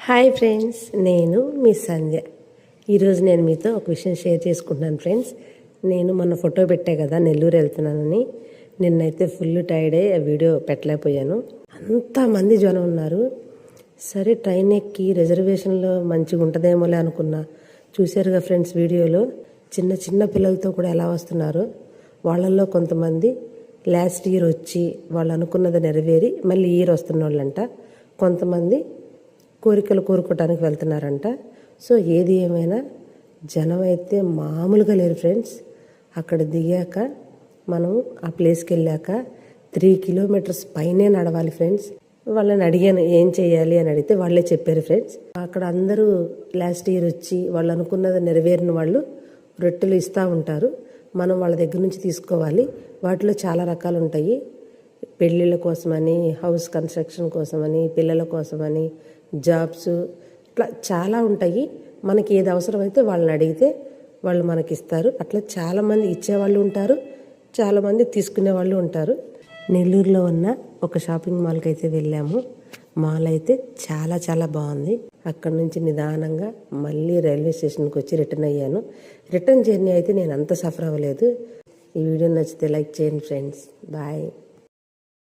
Hi friends, నేను మీ సంధ్య. ఈరోజు నేను మీతో ఒక విషయం షేర్ చేసుకుంటున్నాను ఫ్రెండ్స్. నేను మొన్న ఫోటో పెట్టా కదా నెల్లూరు వెళ్తున్నానని. నిన్నైతే ఫుల్ టైర్డ్ అయ్యి ఆ వీడియో పెట్టలేకపోయాను. అంతమంది జనం ఉన్నారు. సరే ట్రైన్ ఎక్కి రిజర్వేషన్లో మంచిగా ఉంటుందేమోలే అనుకున్నా. చూశారుగా ఫ్రెండ్స్ వీడియోలో చిన్న చిన్న పిల్లలతో కూడా ఎలా వస్తున్నారు. వాళ్ళల్లో కొంతమంది లాస్ట్ ఇయర్ వచ్చి వాళ్ళు అనుకున్నది నెరవేరి మళ్ళీ ఇయర్ వస్తున్న వాళ్ళంట. కొంతమంది కోరికలు కోరుకోవడానికి వెళ్తున్నారంట. సో ఏది ఏమైనా జనం అయితే మామూలుగా లేరు ఫ్రెండ్స్. అక్కడ దిగాక మనం ఆ ప్లేస్కి వెళ్ళాక 3 కిలోమీటర్స్ పైనే నడవాలి ఫ్రెండ్స్. వాళ్ళని అడిగాను ఏం చేయాలి అని అడిగితే వాళ్ళే చెప్పారు ఫ్రెండ్స్. అక్కడ అందరూ లాస్ట్ ఇయర్ వచ్చి వాళ్ళు అనుకున్నది నెరవేరిన వాళ్ళు రొట్టెలు ఇస్తూ ఉంటారు. మనం వాళ్ళ దగ్గర నుంచి తీసుకోవాలి. వాటిలో చాలా రకాలు ఉంటాయి. పెళ్ళిళ్ళ కోసమని, హౌస్ కన్స్ట్రక్షన్ కోసమని, పిల్లల కోసమని, జాబ్స్, ఇట్లా చాలా ఉంటాయి. మనకి ఏది అవసరమైతే వాళ్ళని అడిగితే వాళ్ళు మనకి ఇస్తారు. అట్లా చాలామంది ఇచ్చేవాళ్ళు ఉంటారు, చాలామంది తీసుకునే వాళ్ళు ఉంటారు. నెల్లూరులో ఉన్న ఒక షాపింగ్ మాల్కి అయితే వెళ్ళాము. మాల్ అయితే చాలా చాలా బాగుంది. అక్కడ నుంచి నిదానంగా మళ్ళీ రైల్వే స్టేషన్కి వచ్చి రిటర్న్ అయ్యాను. రిటర్న్ జర్నీ అయితే నేను అంత సఫర్ అవ్వలేదు. ఈ వీడియో నచ్చితే లైక్ చేయండి ఫ్రెండ్స్. బాయ్.